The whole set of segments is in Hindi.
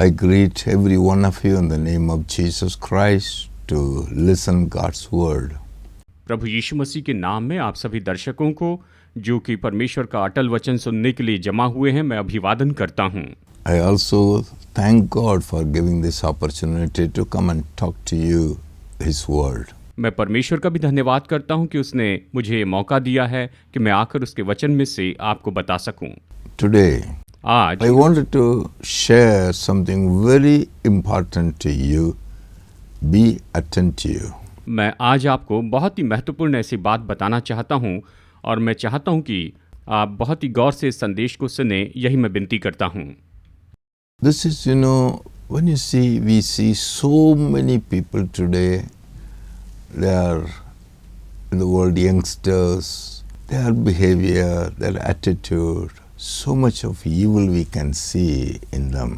I greet every one of you in the name of Jesus Christ to listen God's word. प्रभु यीशु मसीह के नाम में आप सभी दर्शकों को जो कि परमेश्वर का अटल वचन सुनने के लिए जमा हुए हैं, मैं अभिवादन करता हूं। I also thank God for giving this opportunity to come and talk to you His word. मैं परमेश्वर का भी धन्यवाद करता हूं कि उसने मुझे ये मौका दिया है कि मैं आकर उसके वचन में से आपको बता सकूं। Today, आज I wanted to share something very important to you. Be attentive. मैं आज आपको बहुत ही महत्वपूर्ण ऐसी बात बताना चाहता हूं और मैं चाहता हूं कि आप बहुत ही गौर से इस संदेश को सुने, यही मैं विनती करता हूं। This is, when we see so many people today, they are in the world youngsters, their behavior, their attitude, so much of evil we can see in them.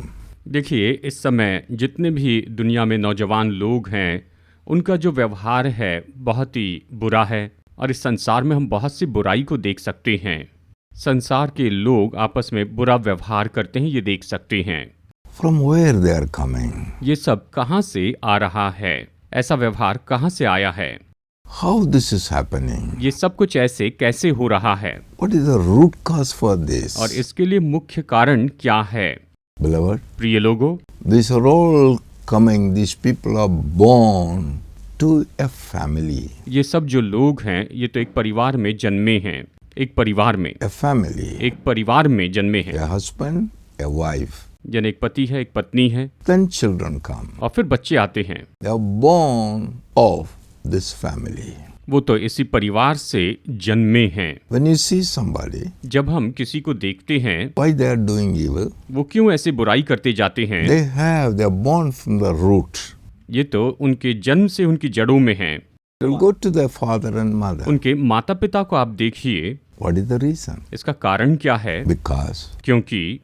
देखिए, इस समय जितने भी दुनिया में नौजवान लोग हैं, उनका जो व्यवहार है बहुत ही बुरा है और इस संसार में हम बहुत सी बुराई को देख सकते हैं। संसार के लोग आपस में बुरा व्यवहार करते हैं, ये देख सकते हैं। From where they are coming? ये सब कहाँ से आ रहा है? ऐसा व्यवहार कहाँ से आया है? How this is happening? ये सब कुछ ऐसे कैसे हो रहा है? What is the root cause for this? और इसके लिए मुख्य कारण क्या है? Beloved, प्रिय लोगों, these are all coming, these people are born to a family. ये सब जो लोग हैं, ये तो एक परिवार में जन्मे हैं। एक परिवार में, A family. एक परिवार में जन्मे हैं। A husband, a wife. यानी एक पति है, एक पत्नी है, Then children come. और फिर बच्चे आते हैं। They are born of this family. वो तो इसी परिवार से जन्मे हैं। When you see somebody, जब हम किसी को देखते हैं, why they are doing evil? वो क्यों ऐसे बुराई करते जाते हैं? They are born from the root. ये तो उनके जन्म से उनकी जड़ों में हैं। They'll go to their father and mother. उनके माता पिता को आप देखिए, What is the reason? इसका कारण क्या है? Because क्योंकि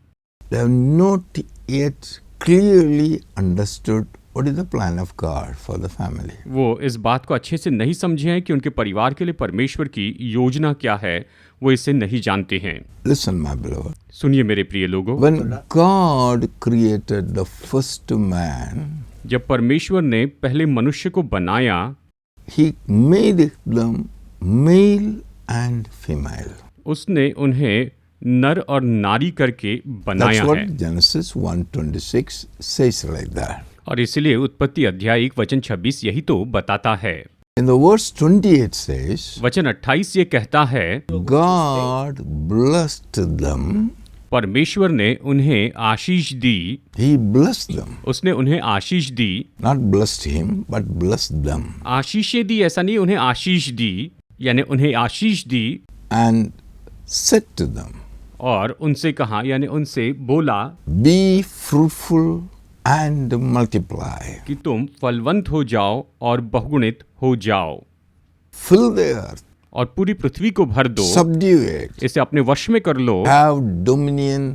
they have not yet clearly understood what is the plan of God for the family. वो इस बात को अच्छे से नहीं समझे हैं कि उनके परिवार के लिए परमेश्वर की योजना क्या है, वो इसे नहीं जानते हैं। Listen, my beloved. सुनिए मेरे प्रिय लोगों, When God created the first man, जब परमेश्वर ने पहले मनुष्य को बनाया, He made them male and female. उसने उन्हें नर और नारी करके बनाया That's what है। Genesis 1:26 says like that. और इसलिए उत्पत्ति अध्याय 1:26 यही तो बताता है। In the verse 28 says, वचन 28 ये कहता है, God blessed them. परमेश्वर ने उन्हें आशीष दी। He blessed them. उसने उन्हें आशीष दी। Not blessed him, but blessed them. आशीषें दी, ऐसा नहीं, उन्हें आशीष दी, यानी उन्हें आशीष दी। And said to them, और उनसे कहा, यानी उनसे बोला be fruitful and multiply. कि तुम फलवंत हो जाओ और बहुगुणित हो जाओ, Fill the earth. और पूरी पृथ्वी को भर दो, Subdue it. इसे अपने वश में कर लो, Have dominion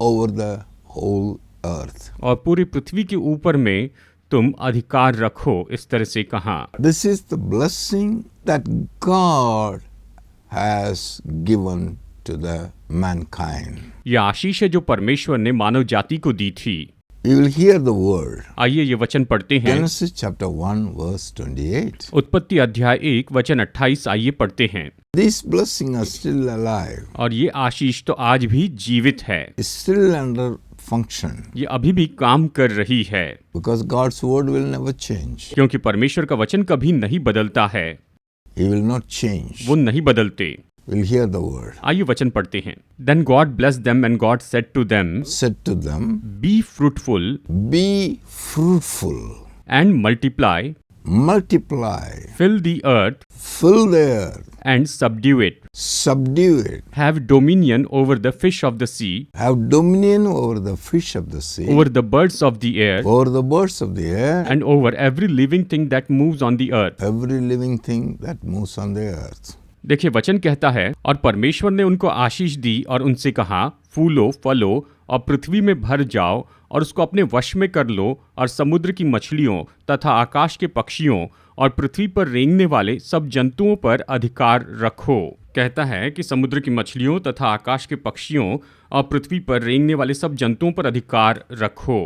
over the whole earth. और पूरी पृथ्वी के ऊपर में तुम अधिकार रखो। इस तरह से कहा। This is the blessing that God has given to the mankind. यह आशीष है जो परमेश्वर ने मानव जाति को दी थी। We will hear the word. आइए ये वचन पढ़ते हैं। Genesis chapter 1 verse 28. उत्पत्ति अध्याय 1 वचन 28 आइए पढ़ते हैं। These blessings are still alive. और ये आशीष तो आज भी जीवित है, Is still under function. ये अभी भी काम कर रही है, Because God's word will never change. क्योंकि परमेश्वर का वचन कभी नहीं बदलता है। He will not change. वो नहीं बदलते। We'll hear the word. आइए वचन पढ़ते हैं। Then God blessed them and God said to them, Said to them, Be fruitful be fruitful, and multiply, multiply, fill the earth fill the earth, and subdue it. subdue it, Have dominion over the fish of the sea, have dominion over the fish of the sea, over the birds of the air, over the birds of the air, and over every living thing that moves on the earth. every living thing that moves on the earth. देखिए वचन कहता है, और परमेश्वर ने उनको आशीष दी और उनसे कहा, फूलो फलो और पृथ्वी में भर जाओ और उसको अपने वश में कर लो, और समुद्र की मछलियों तथा आकाश के पक्षियों और पृथ्वी पर रेंगने वाले सब जंतुओं पर अधिकार रखो। कहता है कि समुद्र की मछलियों तथा आकाश के पक्षियों और पृथ्वी पर रेंगने वाले सब जंतुओं पर अधिकार रखो।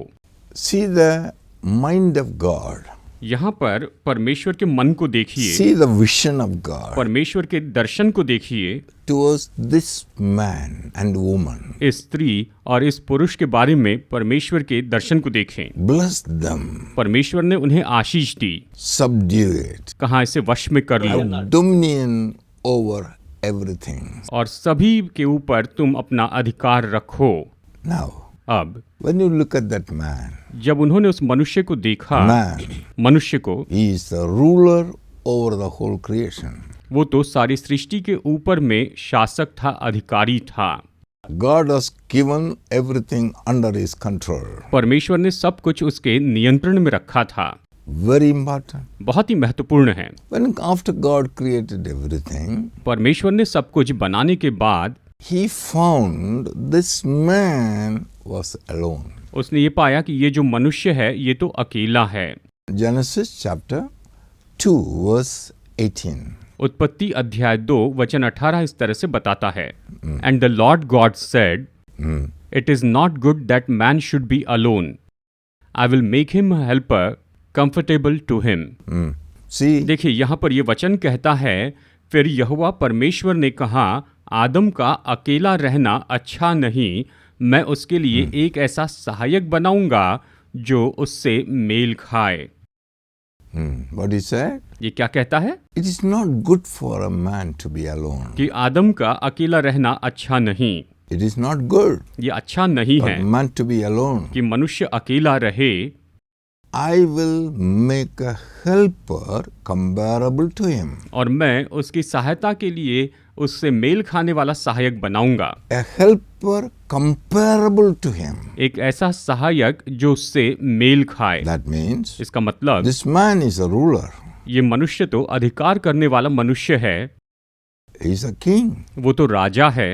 See the mind of God. यहाँ पर परमेश्वर के मन को देखिए, See the vision of God परमेश्वर के दर्शन को देखिए towards this man and woman. इस स्त्री और इस पुरुष के बारे में परमेश्वर के दर्शन को देखें। Bless them, परमेश्वर ने उन्हें आशीष दी, subdue it, कहा इसे वश में कर लो have dominion over everything. और सभी के ऊपर तुम अपना अधिकार रखो। Now, अब when you look at that man, जब उन्होंने उस मनुष्य को देखा, मनुष्य को, he is the ruler over the whole creation. वो तो सारी सृष्टि के ऊपर में शासक था, अधिकारी था। God has given everything under his control. परमेश्वर ने सब कुछ उसके नियंत्रण में रखा था। Very important. बहुत ही महत्वपूर्ण है। When after God created everything, परमेश्वर ने सब कुछ बनाने के बाद he found this man was alone. उसने ये पाया कि ये जो मनुष्य है ये तो अकेला है। Genesis chapter 2 verse 18. उत्पत्ति अध्याय 2 वचन 18 इस तरह से बताता है, and the Lord God said, it is not good that man should be alone, I will make him a helper comfortable to him. See, देखिए यहाँ पर ये वचन कहता है, फिर यहोवा परमेश्वर ने कहा, आदम का अकेला रहना अच्छा नहीं, मैं उसके लिए एक ऐसा सहायक बनाऊंगा जो उससे मेल खाए। what he said? ये क्या कहता है It is not good for a man to be alone. कि आदम का अकेला रहना अच्छा नहीं। It is not good ये अच्छा नहीं for है a man to be alone. कि मनुष्य अकेला रहे। I will make a helper comparable to him. और मैं उसकी सहायता के लिए उससे मेल खाने वाला सहायक बनाऊंगा। A helper comparable to him. एक ऐसा सहायक जो उससे मेल खाए। That means इसका मतलब this man is a ruler. ये मनुष्य तो अधिकार करने वाला मनुष्य है, He is a king. वो तो राजा है,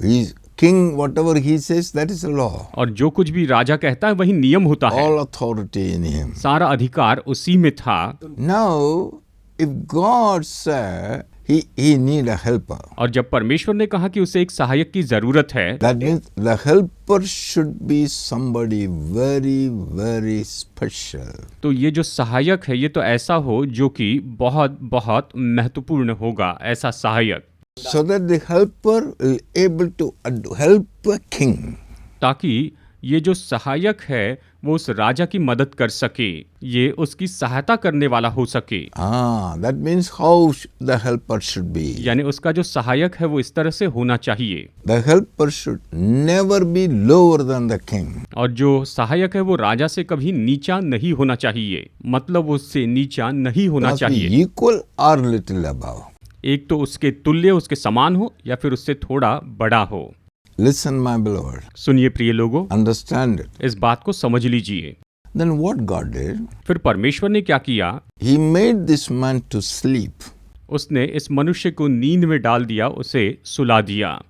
He is king. Whatever he says, that is a law. और जो कुछ भी राजा कहता है वही नियम होता है। All authority in him. सारा अधिकार उसी में था। Now, if God said he need a helper, और जब परमेश्वर ने कहा कि उसे एक सहायक की जरूरत है, that means the helper should be somebody very, very special. तो ये जो सहायक है ये तो ऐसा हो जो कि बहुत बहुत महत्वपूर्ण होगा, ऐसा सहायक, So that the helper will able to help a king. ताकि ये जो सहायक है वो उस राजा की मदद कर सके, ये उसकी सहायता करने वाला हो सके। That means how the helper should be. यानी उसका जो सहायक है वो इस तरह से होना चाहिए। The helper should never be lower than the king. और जो सहायक है वो राजा से कभी नीचा नहीं होना चाहिए, मतलब उससे नीचा नहीं होना Must be चाहिए। equal or little above. एक तो उसके तुल्य, उसके समान हो, या फिर उससे थोड़ा बड़ा हो। Listen, my beloved. सुनिए प्रिय लोगों, Understand it. इस बात को समझ लीजिए। Then what God did? फिर परमेश्वर ने क्या किया? He made this man to sleep. उसने इस मनुष्य को नींद में डाल दिया, उसे सुला दिया।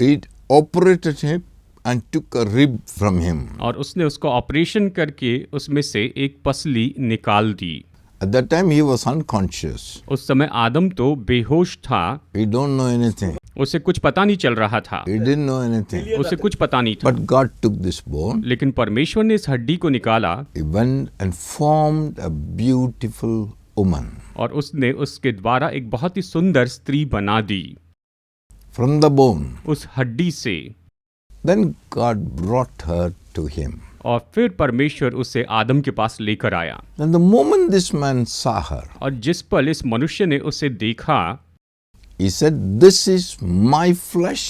It operated him and took a rib from him. और उसने उसको ऑपरेशन करके उसमें से एक पसली निकाल दी। At that time he was unconscious. उस समय आदम तो बेहोश था, He don't know anything. उसे कुछ पता नहीं चल रहा था, He didn't know anything. उसे कुछ पता नहीं था। But God took this bone. लेकिन परमेश्वर ने इस हड्डी को निकाला He went and formed a beautiful woman और उसने उसके द्वारा एक बहुत ही सुंदर स्त्री बना दी from the bone. उस हड्डी से। Then God brought her to him. और फिर परमेश्वर उसे आदम के पास लेकर आया। Then the moment this man saw her, और जिस पल इस मनुष्य ने उसे देखा, he said, "This is my flesh.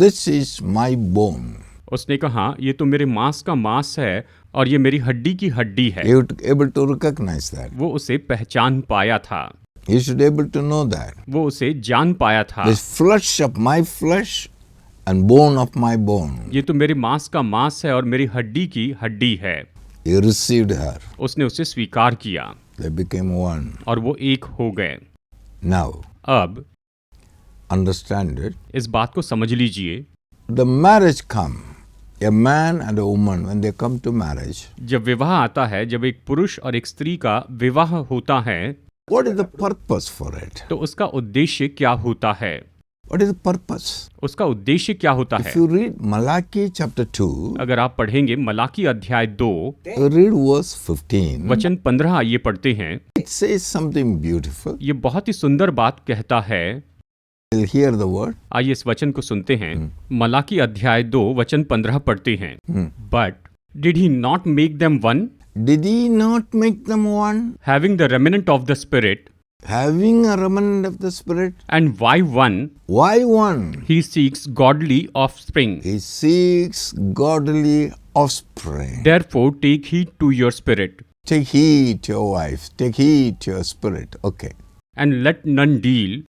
This is my bone." उसने कहा, ये तो मेरे मांस का मांस है और ये मेरी हड्डी की हड्डी है। He was able to recognize that. वो उसे पहचान पाया था, He should able to know that. वो उसे जान पाया था। This flesh of my flesh and bone of my bone. ये तो मेरे मांस का मांस है और मेरी हड्डी की हड्डी है। He received her. उसने उसे स्वीकार किया They became one. और वो एक हो गए। Now, अब understand it. इस बात को समझ लीजिए, The marriage come. A man and a woman, when they come to marriage, जब विवाह आता है, जब एक पुरुष और एक स्त्री का विवाह होता है, what is the purpose for it? तो उसका उद्देश्य क्या होता है? What is the purpose? उसका उद्देश्य क्या होता है? If you read Malachi chapter 2, अगर आप पढ़ेंगे मलाकी अध्याय 2 read verse 15, वचन 15 ये पढ़ते हैं, it says something beautiful. ये बहुत ही सुंदर बात कहता है। We'll hear the word. आइए इस वचन को सुनते हैं। मलाकी अध्याय 2 वचन 15 पढ़ते हैं। But did he not make them one, Did he not make them one? Having the remnant of the Spirit, Having a remnant of the Spirit? And why one? Why one? He seeks godly offspring, He seeks godly offspring. Therefore take heed to your spirit, Take heed to your wife. Take heed to your spirit. Okay. And let none deal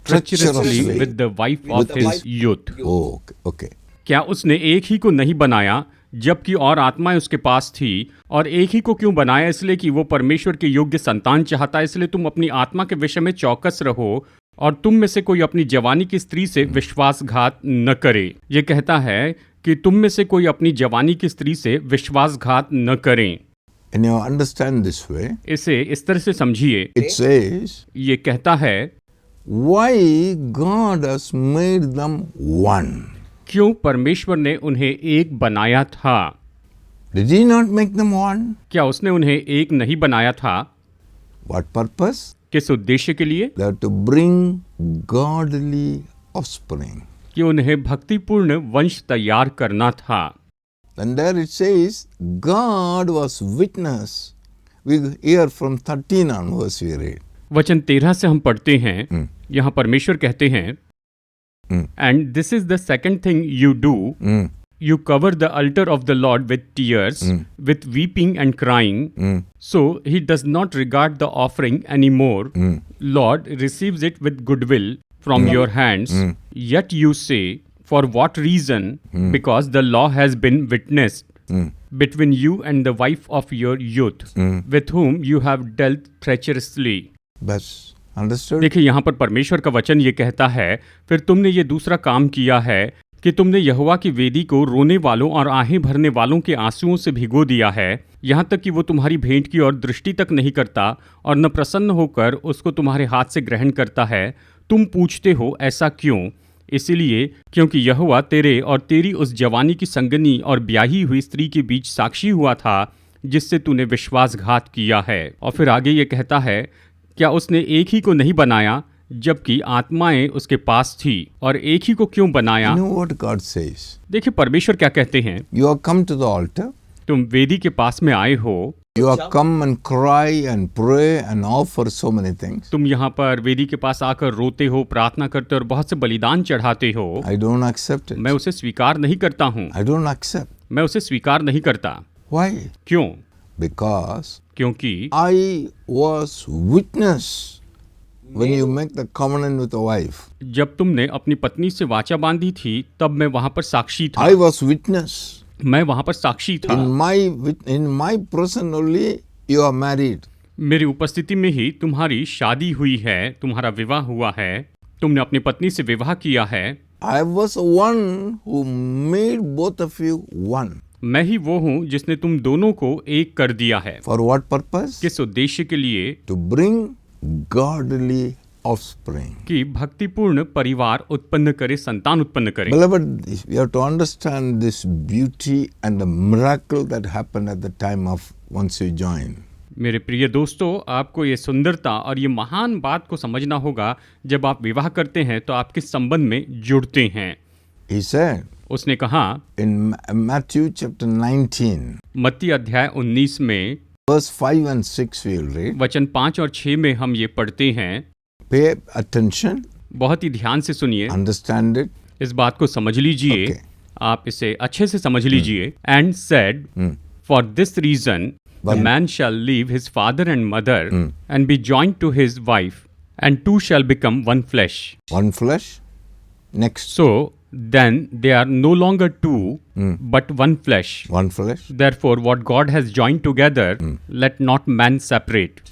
treacherously Treacherously with the wife of with his youth. Okay. Okay. क्या उसने एक ही को नहीं बनाया जबकि और आत्माएं उसके पास थी? और एक ही को क्यों बनाया? इसलिए कि वो परमेश्वर के योग्य संतान चाहता है। इसलिए तुम अपनी आत्मा के विषय में चौकस रहो और तुम में से कोई अपनी जवानी की स्त्री से विश्वासघात न करे। ये कहता है कि तुम में से कोई अपनी जवानी की स्त्री से विश्वासघात न करें। And you understand this way. इसे इस तरह से समझिए। It says, ये कहता है why God has made them one. क्यों परमेश्वर ने उन्हें एक बनाया था? Did he not make them one? क्या उसने उन्हें एक नहीं बनाया था? What purpose? किस उद्देश्य के लिए? They are to bring godly offspring. कि उन्हें भक्तिपूर्ण वंश तैयार करना था। And there it says, God was witness. We hear from 13 onwards we read. वचन 13 से हम पढ़ते हैं, यहाँ परमेश्वर कहते हैं, and this is the second thing you do, you cover the altar of the Lord with tears, with weeping and crying, so he does not regard the offering any more, Lord receives it with goodwill from your hands, yet you say for what reason, because the law has been witnessed between you and the wife of your youth, with whom you have dealt treacherously. बस understood? देखिए यहाँ पर परमेश्वर का वचन ये कहता है, फिर तुमने ये दूसरा काम किया है कि तुमने यहोवा की वेदी को रोने वालों और आहें भरने वालों के आंसुओं से भिगो दिया है, यहाँ तक कि वो तुम्हारी भेंट की ओर दृष्टि तक नहीं करता और न प्रसन्न होकर उसको तुम्हारे हाथ से ग्रहण करता है। तुम पूछते हो ऐसा क्यों? इसलिए क्योंकि यहोवा तेरे और तेरी उस जवानी की संगनी और ब्याही हुई स्त्री के बीच साक्षी हुआ था जिससे तूने विश्वासघात किया है। और फिर आगे ये कहता है, क्या उसने एक ही को नहीं बनाया जबकि आत्माएं उसके पास थी? और एक ही को क्यों बनाया? You know what God says? देखिए परमेश्वर क्या कहते हैं, You have come to the altar. तुम वेदी के पास में आए हो, You have come and cry and pray and offer so many things. तुम यहाँ पर वेदी के पास आकर रोते हो, प्रार्थना करते हो और बहुत से बलिदान चढ़ाते हो। I don't accept it. मैं उसे स्वीकार नहीं करता हूँ। I don't accept. मैं उसे स्वीकार नहीं करता। Why? क्यों? Because क्योंकि I was witness when you make the covenant with the wife. जब तुमने अपनी पत्नी से वाचा बांधी थी तब मैं वहां पर साक्षी था। I was witness. मैं वहां पर साक्षी था। In my presence only you are married. मेरी उपस्थिति में ही तुम्हारी शादी हुई है, तुम्हारा विवाह हुआ है, तुमने अपनी पत्नी से विवाह किया है। I was one who made both of you one. मैं ही वो हूँ जिसने तुम दोनों को एक कर दिया है। For what purpose? किस उद्देश्य के लिए? To bring godly offspring. कि भक्तिपूर्ण परिवार उत्पन्न करे, संतान उत्पन्न करे। Beloved, you have to understand this beauty and the miracle that happened at the time of once you join. मेरे प्रिय दोस्तों, आपको ये सुंदरता और ये महान बात को समझना होगा जब आप विवाह करते हैं तो आप किस संबंध में जुड़ते हैं। He said उसने कहा in Matthew chapter 19, मत्ती अध्याय 19 में verse 5 and 6 we will read. वचन 5 और 6 में हम ये पढ़ते हैं। Pay attention, बहुत ही ध्यान से सुनिए, understand it. इस बात को समझ लीजिए। Okay. आप इसे अच्छे से समझ लीजिए। And said, for this reason the man shall leave his father and mother and be joined to his wife and two shall become one flesh. One flesh. Next. So then they are no longer two, but one flesh. One flesh. Therefore, what God has joined together, let not man separate.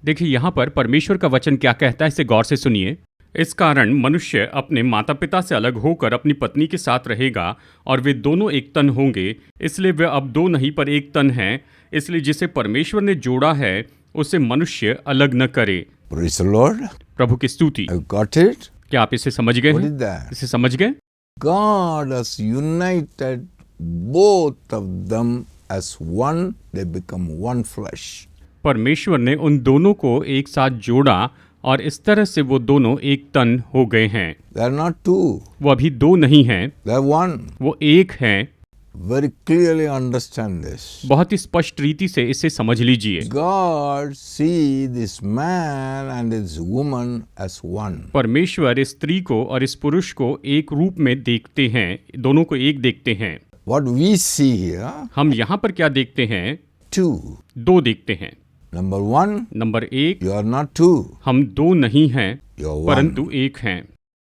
देखिए यहाँ पर परमेश्वर का वचन क्या कहता है, इसे गौर से सुनिए। इस कारण मनुष्य अपने माता पिता से अलग होकर अपनी पत्नी के साथ रहेगा और वे दोनों एक तन होंगे। इसलिए वे अब दो नहीं पर एक तन हैं। इसलिए जिसे परमेश्वर ने जोड़ा है उसे मनुष्य अलग न करे। Praise the Lord. प्रभु की स्तुति। I've got it. क्या आप इसे समझ गए What हैं? is that? इसे समझ गए? God has united both of them as one. They become one flesh. परमेश्वर ने उन दोनों को एक साथ जोड़ा और इस तरह से वो दोनों एक तन हो गए हैं। They are not two. वो अभी दो नहीं हैं, They are one. वो एक हैं। Very clearly understand this. बहुत ही स्पष्ट रीति से इसे समझ लीजिए। God see this man and this woman as one. परमेश्वर इस स्त्री को और इस पुरुष को एक रूप में देखते हैं, दोनों को एक देखते हैं। What we see here, हम यहाँ पर क्या देखते हैं? two. दो देखते हैं। Number one, नंबर एक, you are not two. हम दो नहीं हैं, You are one. परंतु एक हैं,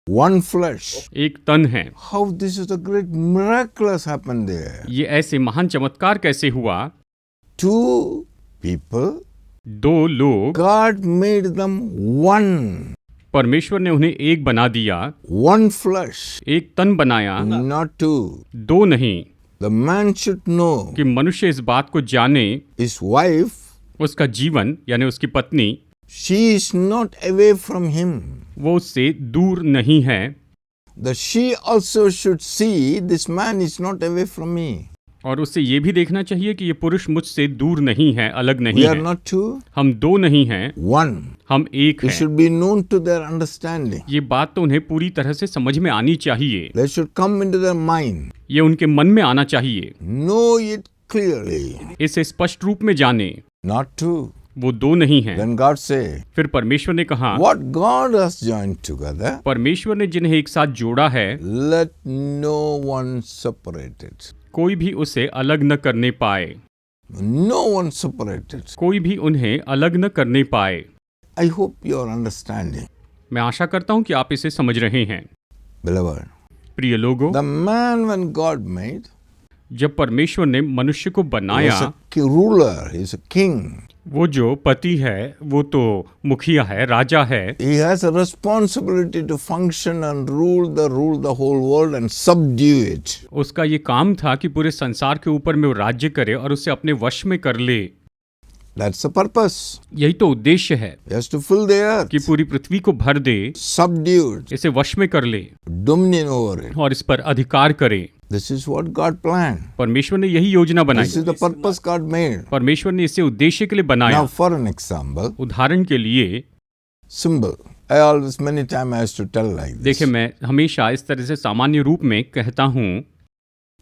One flesh. एक तन हैं। How this is a great miracle has happened there. ये ऐसे महान चमत्कार कैसे हुआ? Two people, दो लोग, God made them one. परमेश्वर ने उन्हें एक बना दिया, One flesh, एक तन बनाया, not two. दो नहीं। The man should know कि मनुष्य इस बात को जाने, his wife, उसका जीवन यानी उसकी पत्नी, she is not away from him. वो उससे दूर नहीं है। That she also should see this man is not away from me. और उससे ये भी देखना चाहिए कि ये पुरुष मुझसे दूर नहीं है, अलग नहीं We are है। not two, हम दो नहीं हैं, one. हम एक It हैं। should be known to their understanding. ये बात तो उन्हें पूरी तरह से समझ में आनी चाहिए। They should come into their mind. ये उनके मन में आना चाहिए। Know it clearly. इसे स्पष्ट रूप में जाने, Not two. वो दो नहीं हैं। Then God say, फिर परमेश्वर ने कहा, what God has joined together, परमेश्वर ने जिन्हें एक साथ जोड़ा है, let no one separate it. कोई भी उसे अलग न करने पाए। No one separate it. कोई भी उन्हें अलग न करने पाए। I hope you are understanding. मैं आशा करता हूं कि आप इसे समझ रहे हैं। Beloved, प्रिय लोगों, the man when God made, जब परमेश्वर ने मनुष्य को he बनाया, was a ruler, he is a king. वो जो पति है वो तो मुखिया है, राजा है। He has a responsibility to function and rule the whole world and subdue it. उसका ये काम था कि पूरे संसार के ऊपर में वो राज्य करे और उसे अपने वश में कर ले। That's the purpose. यही तो उद्देश्य है He has to fill the earth, कि पूरी पृथ्वी को भर दे, subdue it, इसे वश में कर ले dominion over it. और इस पर अधिकार करे। This is what God planned. परमेश्वर ने यही योजना This बनाई। is the purpose God made. परमेश्वर ने इसे उद्देश्य के लिए बनाया। Now, for an example, उदाहरण के लिए symbol. I always, many times I used to tell like this. देखिए, मैं हमेशा इस तरह से सामान्य रूप में कहता हूँ,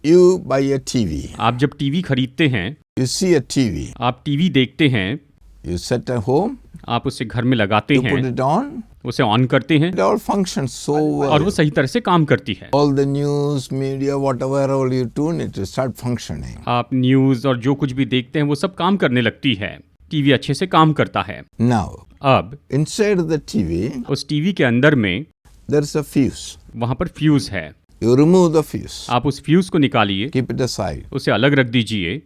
You buy a TV. आप जब टीवी खरीदते हैं, You see a TV. आप टीवी देखते हैं, You sit at home. आप उसे घर में लगाते You put हैं, it on. उसे ऑन करते हैं It all functions so well. और वो सही तरह से काम करती है। All the news, media, whatever all you tune, it will start functioning. आप न्यूज़ और जो कुछ भी देखते हैं वो सब काम करने लगती है। टीवी अच्छे से काम करता है। Now, अब inside the TV, उस टीवी के अंदर में there is a fuse. वहाँ पर फ्यूज़ है। You remove the fuse. आप उस फ्यूज़ को निकालिए, Keep it aside. उसे अलग रख दीजिए,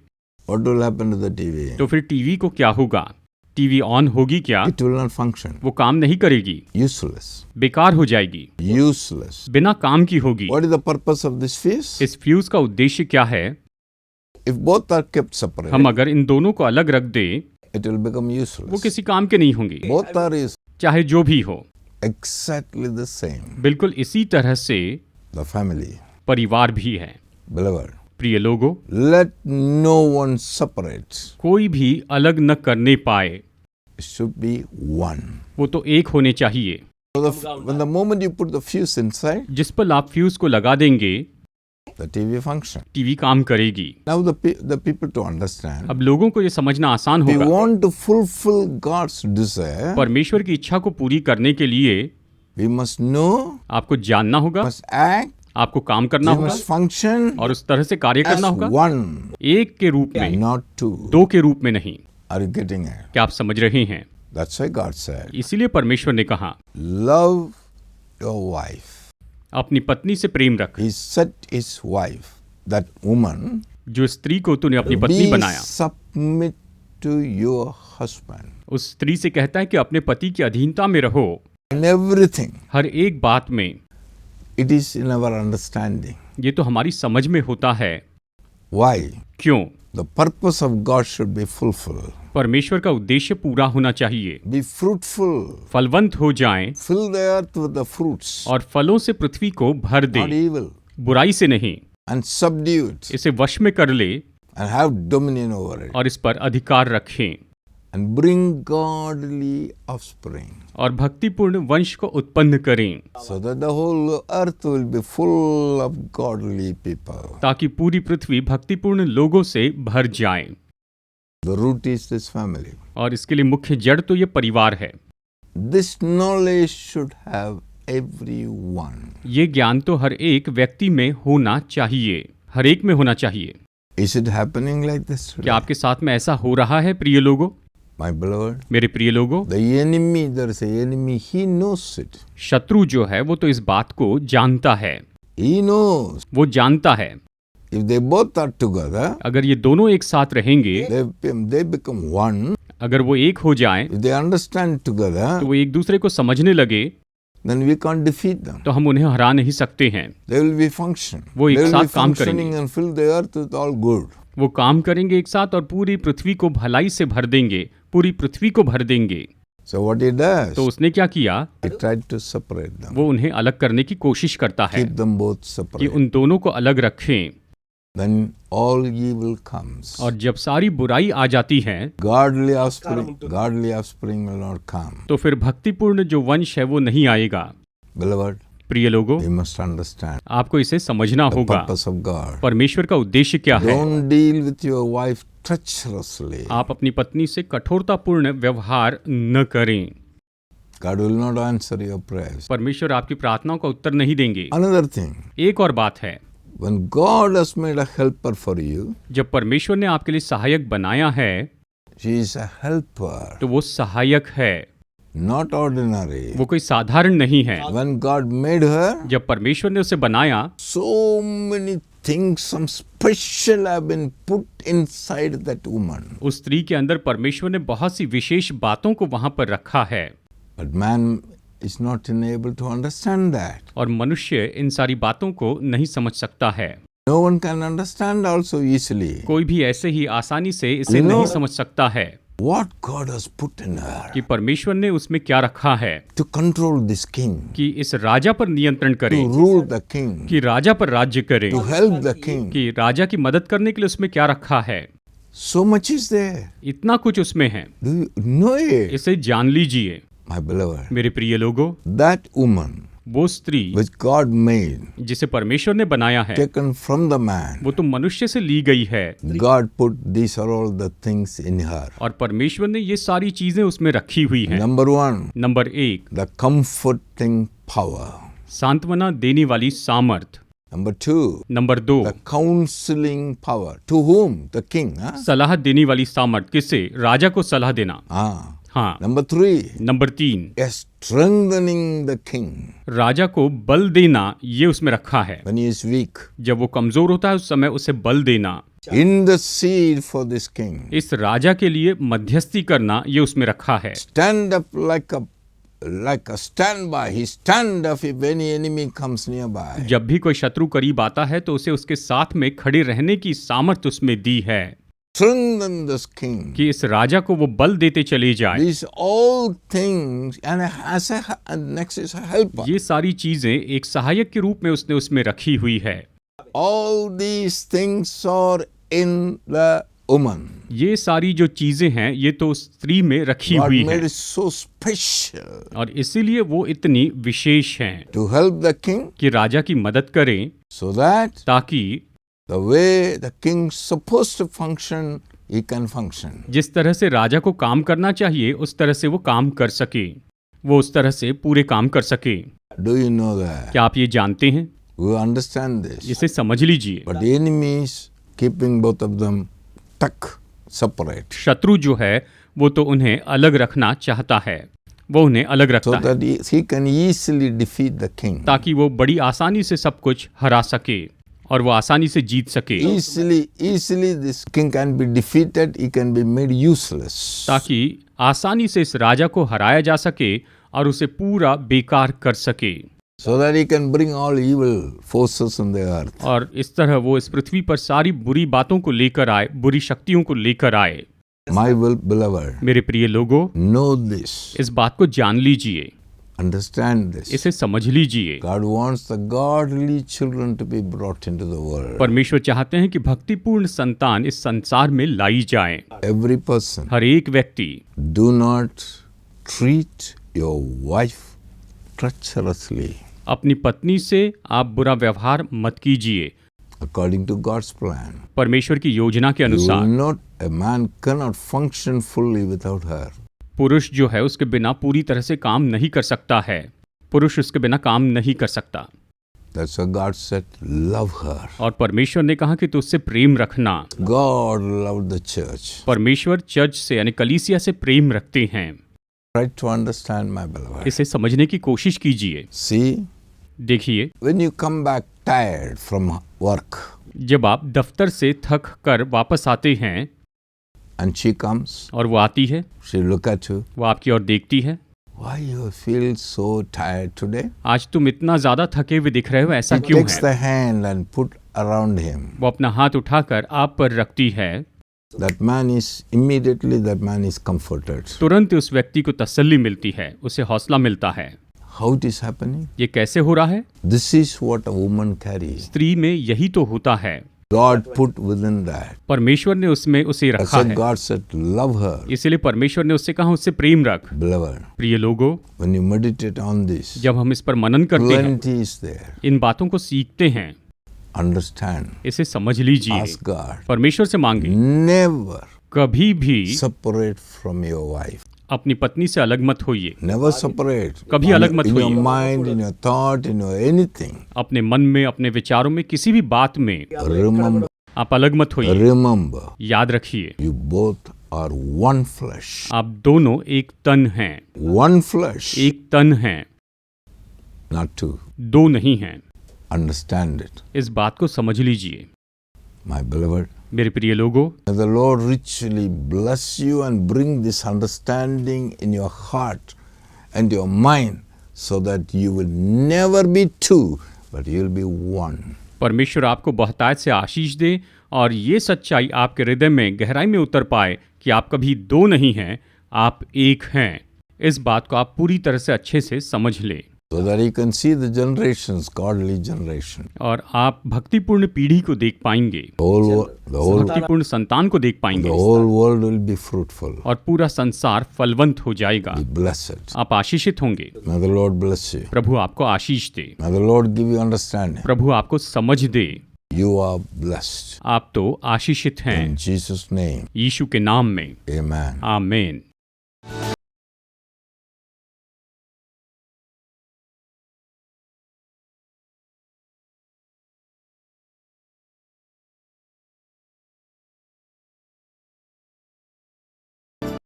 What will happen to the TV? तो फिर टीवी को क्या होगा? टीवी ऑन होगी क्या? It will not function. वो काम नहीं करेगी, Useless. बेकार हो जाएगी, Useless. बिना काम की होगी। What is the purpose of this fuse? इस फ्यूज़ का उद्देश्य क्या है? If both are kept separate, हम अगर इन दोनों को अलग रख दें, it will become वो useless. किसी काम के नहीं होंगे, Both are is चाहे जो भी हो। exactly the same. बिल्कुल इसी तरह से The family. परिवार भी है। Beloved, प्रिय लोगों, let no one separate. कोई भी अलग न करने पाए, It should be one. वो तो एक होने चाहिए। So when the moment you put the fuse inside, जिस पर आप फ्यूज को लगा देंगे, the TV function. टीवी काम करेगी। Now the people to understand, अब लोगों को ये समझना आसान we होगा। want to fulfill God's desire, परमेश्वर की इच्छा को पूरी करने के लिए we must know, आपको जानना होगा, must act, आपको काम करना we होगा must function और उस तरह से कार्य as करना होगा, one, एक के रूप में, not two. दो के रूप में नहीं। Are you getting it? क्या आप समझ रहे हैं? That's why God said, इसीलिए परमेश्वर ने कहा, love your wife. अपनी पत्नी से प्रेम रख। He said his wife, that woman, जो स्त्री को तूने अपनी पत्नी be बनाया, submit to your husband उस स्त्री से कहता है कि अपने पति की अधीनता में रहो। in everything. हर एक बात में। It is in our understanding. ये तो हमारी समझ में होता है। Why? क्यों? The purpose of God should be fulfilled. परमेश्वर का उद्देश्य पूरा होना चाहिए। Be fruitful. फलवंत हो जाएं Fill the earth with the fruits. और फलों से पृथ्वी को भर Not दें, evil. बुराई से नहीं। And subdue it. इसे वश में कर ले And have dominion over it. और इस पर अधिकार रखें And bring godly offspring. और भक्तिपूर्ण वंश को उत्पन्न करें, So that the whole earth will be full of godly people. ताकि पूरी पृथ्वी भक्तिपूर्ण लोगों से भर जाए। The root is this family. और इसके लिए मुख्य जड़ तो ये परिवार है। This knowledge should have everyone. ये ज्ञान तो हर एक व्यक्ति में होना चाहिए, हर एक में होना चाहिए। Is it happening like this today? क्या आपके साथ में ऐसा हो रहा है प्रिय लोगों? My beloved, मेरे प्रिय लोगों, the enemy, there is an enemy, he knows it. शत्रु जो है वो तो इस बात को जानता है, He knows. वो जानता है If they both are together, अगर ये दोनों एक साथ रहेंगे, they become one. अगर वो एक हो जाएं, If they understand together, तो वो एक दूसरे को समझने लगे, then we can't defeat them. तो हम उन्हें हरा नहीं सकते हैं। They will be function. वो एक They will साथ be काम functioning करेंगे। and fill the earth with all good. वो काम करेंगे एक साथ और पूरी पृथ्वी को भलाई से भर देंगे, पूरी पृथ्वी को भर देंगे। So what he does, तो उसने क्या किया? he tried to separate them. वो उन्हें अलग करने की कोशिश करता है Keep them both कि separate. उन दोनों को अलग रखें। Then all evil comes. और जब सारी बुराई आ जाती है, Godly offspring will not come. तो फिर भक्तिपूर्ण जो वंश है वो नहीं आएगा। Beloved, प्रिय लोगों, we must understand आपको इसे समझना the होगा। purpose of God. परमेश्वर का उद्देश्य क्या है? Don't deal with your wife treacherously. आप अपनी पत्नी से कठोरतापूर्ण व्यवहार न करें। God will not answer your prayers. परमेश्वर आपकी प्रार्थनाओं का उत्तर नहीं देंगे। Another thing, एक और बात है, when God has made a helper for you, जब परमेश्वर ने आपके लिए सहायक बनाया है, she is a helper, तो वो सहायक है, not ordinary. वो कोई साधारण नहीं है। When God made her, जब परमेश्वर ने उसे बनाया, so many things, some special have been put inside that woman. उस स्त्री के अंदर परमेश्वर ने बहुत सी विशेष बातों को वहां पर रखा है, But man is not enabled to understand that. और मनुष्य इन सारी बातों को नहीं समझ सकता है। No one can understand also easily कोई भी ऐसे ही आसानी से इसे You know- नहीं समझ सकता है what God has put in her कि परमेश्वर ने उसमें क्या रखा है to control this king, कि इस राजा पर नियंत्रण करे, to rule the king, कि राजा पर राज्य करे, to help the king. कि राजा की मदद करने के लिए उसमें क्या रखा है। So much is there. इतना कुछ उसमें है, Do you know it? इसे जान लीजिए। My beloved, मेरे प्रिय लोगों, that woman वो स्त्री which God made, जिसे परमेश्वर ने बनाया है, taken from the man, वो तो मनुष्य से ली गई है, God put these are all the things in her. और परमेश्वर ने ये सारी चीजें उसमें रखी हुई हैं। Number one, number 1, the comforting power. सांत्वना देने वाली सामर्थ। Number two, number 2, the counseling power. To whom? The king. Huh? सलाह देने वाली सामर्थ। किसे? राजा को सलाह देना। हाँ। Number three, number 3, strengthening the king राजा को बल देना, ये उसमें रखा है। when he is weak. जब वो कमजोर होता है उस समय उसे बल देना, Intercede for this king. इस राजा के लिए मध्यस्थी करना, ये उसमें रखा है। Stand up like a standby. He stand up if any enemy comes nearby. जब भी कोई शत्रु करीब आता है तो उसे उसके साथ में खड़े रहने की सामर्थ उसमें दी है Strengthen this king. कि इस राजा को वो बल देते चले जाए। These all things, and next is a helper. ये सारी चीजें एक सहायक के रूप में उसने उसमें रखी हुई है। All these things are in the woman. ये सारी जो चीजें हैं ये तो स्त्री में रखी God हुई made हैं it so special और इसीलिए वो इतनी विशेष हैं to help the king, कि राजा की मदद करें, so that ताकि the way the king's supposed to function, he can function. जिस तरह से राजा को काम करना चाहिए उस तरह से वो काम कर सके, वो उस तरह से पूरे काम कर सके। Do you know that? क्या आप ये जानते हैं? We understand this. Yes. इसे समझ लीजिए। But the enemy is keeping both of them tuck separate, शत्रु जो है वो तो उन्हें अलग रखना चाहता है, वो उन्हें अलग so रखता है that he can easily defeat the king. ताकि वो बड़ी आसानी से सब कुछ हरा सके और वो आसानी से जीत सके, Easily this king can be defeated, he can be made useless. ताकि आसानी से इस राजा को हराया जा सके और उसे पूरा बेकार कर सके। so that he can bring all evil forces on the earth. और इस तरह वो इस पृथ्वी पर सारी बुरी बातों को लेकर आए, बुरी शक्तियों को लेकर आए। My beloved, मेरे प्रिय लोगों, know this, इस बात को जान लीजिए, understand this. इसे समझ लीजिए। God wants the godly children to be brought into the world. परमेश्वर चाहते हैं कि भक्तिपूर्ण संतान इस संसार में लाई जाएं। Every person, हर एक व्यक्ति, do not treat your wife treacherously. अपनी पत्नी से आप बुरा व्यवहार मत कीजिए। According to God's plan, परमेश्वर की योजना के you will अनुसार not, a man cannot function fully without her. पुरुष जो है उसके बिना पूरी तरह से काम नहीं कर सकता है। पुरुष उसके बिना काम नहीं कर सकता। That's why God said, love her. और परमेश्वर ने कहा कि तू उससे प्रेम रखना। God loved the church. परमेश्वर चर्च से यानी कलीसिया से प्रेम रखते हैं। Try to understand, my beloved. इसे समझने की कोशिश कीजिए। See, देखिए, when you come back tired from work जब आप दफ्तर से थक कर वापस आते हैं and she comes, और वो आती है, she look at you, वो आपकी ओर देखती है, why you feel so tired today? आज तुम इतना ज्यादा थके हुए दिख रहे हो, ऐसा She क्यों takes है? the hand and put around him. वो अपना हाथ उठाकर आप पर रखती है। That man is comforted. तुरंत उस व्यक्ति को तसल्ली मिलती है, उसे हौसला मिलता है। How it is happening? ये कैसे हो रहा है? This is what a woman carries. स्त्री में यही तो होता है। God put within that. परमेश्वर ने उसमें उसे That's रखा why है। God said, love her. इसलिए परमेश्वर ने उससे कहा उससे प्रेम रख। Beloved, प्रिय लोगों, when you meditate on this, जब हम इस पर मनन करते हैं, plenty is there. इन बातों को सीखते हैं, Understand. इसे समझ लीजिए। Ask God. परमेश्वर से मांगे, Never कभी भी separate from your wife. अपनी पत्नी से अलग मत होइए। Never separate. कभी अलग मत In your होइए। mind, in your thought, in your anything. अपने मन में, अपने विचारों में, किसी भी बात में Remember. आप अलग मत होइए। Remember. याद रखिए, You both are one flesh. आप दोनों एक तन हैं। One flesh. एक तन हैं, Not two. दो नहीं हैं। Understand it. इस बात को समझ लीजिए। My beloved. मेरे प्रिय लोगों, May the Lord richly bless you and bring this understanding in your heart and your mind so that you will never be two, but you'll be one. परमेश्वर आपको बहुतायत से आशीष दे और ये सच्चाई आपके हृदय में गहराई में उतर पाए कि आप कभी दो नहीं हैं, आप एक हैं। इस बात को आप पूरी तरह से अच्छे से समझ लें। So that you can see the generations, godly generation. और आप भक्तिपूर्ण पीढ़ी को देख पाएंगे, भक्तिपूर्ण संतान को देख पाएंगे, the whole world will be fruitful. और पूरा संसार फलवंत हो जाएगा। Be blessed. आप आशीषित होंगे। May the Lord bless you. प्रभु आपको आशीष दे। May the Lord give you understanding. प्रभु आपको समझ दे। You are blessed. आप तो आशीषित हैं। In Jesus' name. यीशु के नाम में। Amen. आमीन।